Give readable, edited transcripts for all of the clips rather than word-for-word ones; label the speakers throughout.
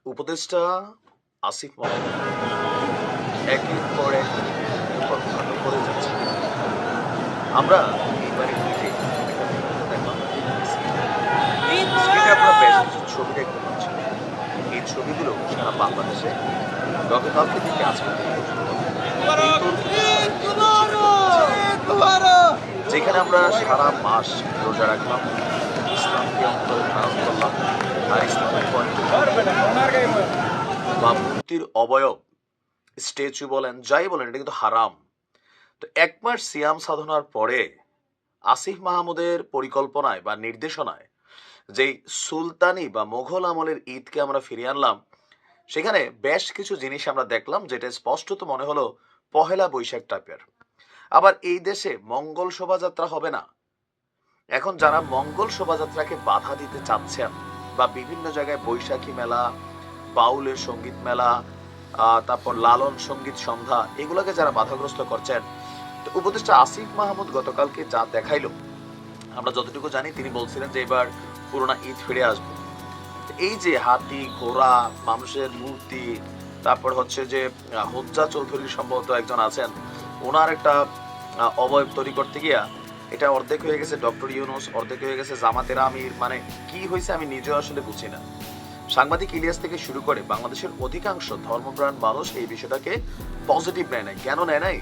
Speaker 1: উপদেষ্টা আসিফ মাহমুদ একের পর এক কর্মকাণ্ড করে যাচ্ছে। আমরা এবারে ঈদে একটা ভিডিও দেখলাম, স্ক্রিনে আপনারা বেশ কিছু ছবি দেখতে পাচ্ছেন। এই ছবিগুলো সারা বাংলাদেশে গতকালকে থেকে আজকে পর্যন্ত এই যেখানে আমরা সারা মাস রোজা রাখলাম, ইসলামকে অন্তরে ধারণ করলাম, আর ইসলামের বা মূর্তির অবয়ব, স্ট্যাচু বলেন যাই বলেন, এটা কিন্তু হারাম। তো এক মাস সিয়াম সাধনার পরে আসিফ মাহমুদের পরিকল্পনায় বা নির্দেশনায় যেই সুলতানি বা মোঘল আমলের ঈদকে আমরা ফিরিয়ে আনলাম, সেখানে বেশ কিছু জিনিস আমরা দেখলাম যেটা স্পষ্টত মনে হলো পহেলা বৈশাখ টাইপের। আবার এই দেশে মঙ্গল শোভাযাত্রা হবে না। এখন যারা মঙ্গল শোভাযাত্রাকে বাধা দিতে চাচ্ছেন বা বিভিন্ন জায়গায় বৈশাখী মেলা, বাউলের সঙ্গীত মেলা, তারপর লালন সঙ্গীত সন্ধ্যা, এগুলোকে যারা বাধাগ্রস্ত করছেন, তো উপদেষ্টা আসিফ মাহমুদ গতকালকে যা দেখাইলো, আমরা যতটুকু জানি তিনি বলছিলেন যে এবার পুরোনো ঈদ ফিরে আসবে। এই যে হাতি, ঘোড়া, মানুষের মূর্তি, তারপর হচ্ছে যে হোজ্জা চৌধুরী সম্ভবত একজন আছেন, ওনার একটা অবয়ব তৈরি করতে গিয়া এটা অর্ধেক হয়ে গেছে ডক্টর ইউনুস, অর্ধেক হয়ে গেছে জামাতের আমির। মানে কি হয়েছে আমি নিজেও আসলে বুঝি না। সাংবাদিক ইলিয়াস থেকে শুরু করে বাংলাদেশের অধিকাংশ ধর্মপ্রাণ মানুষ এই বিষয়টাকে পজিটিভ নেয় নাই। কেন নেয় নাই?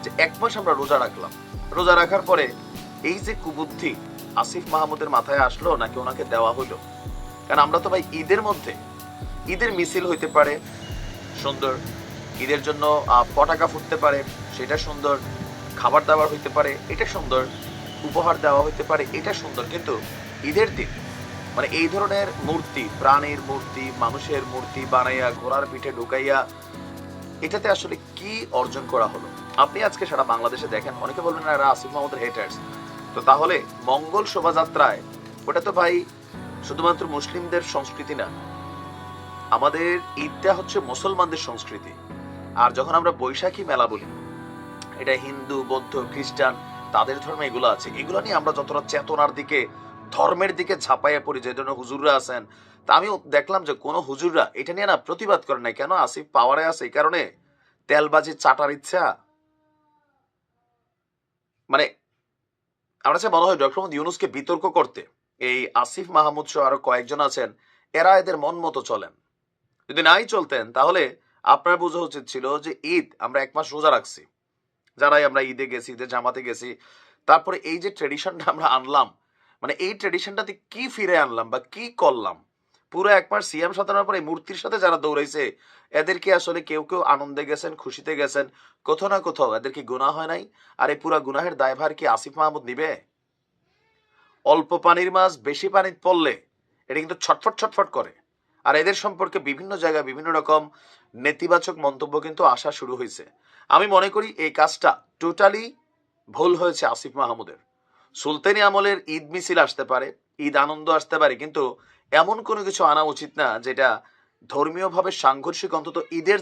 Speaker 1: যে এক মাস আমরা রোজা রাখলাম, রোজা রাখার পরে এই যে কুবুদ্ধি আসিফ মাহমুদের মাথায় আসলো নাকি ওনাকে দেওয়া হইলো? কারণ আমরা তো ভাই ঈদের মধ্যে, ঈদের মিছিল হইতে পারে সুন্দর, ঈদের জন্য পটাকা ফুটতে পারে সেটা সুন্দর, খাবার দাবার হইতে পারে এটা সুন্দর, উপহার দেওয়া হইতে পারে এটা সুন্দর, কিন্তু ঈদের দিন মানে এই ধরনের মূর্তি, প্রাণীর মূর্তি, মানুষের মূর্তি বানাইয়া ঘোড়ার পিঠে ঢুকাইয়া, এটাতে আসলে কি অর্জন করা হলো? আপনি আজকে সারা বাংলাদেশে দেখেন, অনেকে বলবেন না এরা আসিফ মাহমুদের হেটার্স। তো তাহলে মঙ্গল শোভাযাত্রায় ওটা তো ভাই শুধুমাত্র মুসলিমদের সংস্কৃতি না, আমাদের ঈদটা হচ্ছে মুসলমানদের সংস্কৃতি। আর যখন আমরা বৈশাখী মেলা বলি, এটা হিন্দু, বৌদ্ধ, খ্রিস্টান, তাদের ধর্মে এগুলো আছে। এগুলো নিয়ে আমরা যতটা চেতনার দিকে, ধর্মের দিকে ঝাঁপাইয়া পড়ি, যে ধরনের হুজুররা আছেন, তা আমিও দেখলাম যে কোনো হুজুররা এটা নিয়ে না প্রতিবাদ করে নাই। কেন? আসিফ পাওয়ারে আছে এই কারণে, তেলবাজি চাটার ইচ্ছা। মানে আমার কাছে মনে হয় ডক্টর মোহাম্মদ ইউনুসকে বিতর্ক করতে এই আসিফ মাহমুদ সহ আরো কয়েকজন আছেন, এরা এদের মন মতো চলেন। যদি নাই চলতেন তাহলে আপনার বোঝা উচিত ছিল যে ঈদ আমরা এক মাস রোজা রাখছি, যারাই আমরা ঈদে গেছি, ঈদে জামাতে গেছি, তারপরে এই যে ট্রেডিশনটা আমরা আনলাম, মানে এই ট্রেডিশনটাতে কি ফিরে আনলাম বা কি করলাম? পুরো এক মাস সিয়াম সাধনার পরে মূর্তির সাথে যারা দৌড়াইছে, এদেরকে আসলে কেউ কেউ আনন্দে গেছেন, খুশিতে গেছেন, কোথাও না কোথাও এদের কি গুনাহ হয় নাই? আর এই পুরা গুনাহের দায়ভার কি আসিফ মাহমুদ নিবে? অল্প পানির মাছ বেশি পানিতে পড়লে এটা কিন্তু ছটফট ছটফট করে। আর এদের সম্পর্কে বিভিন্ন জায়গায় বিভিন্ন রকম নেতিবাচক মন্তব্য কিন্তু আসা শুরু হয়েছে। আমি মনে করি এই কাজটা টোটালি ভুল হয়েছে আসিফ মাহমুদের। সুলতানি আমলের ঈদ মিছিল আসতে পারে, ঈদ আনন্দ আসতে পারে, কিন্তু এমন কোনো কিছু আনা উচিত না যেটা ধর্মীয়ভাবে সাংঘর্ষিক, অন্তত ঈদের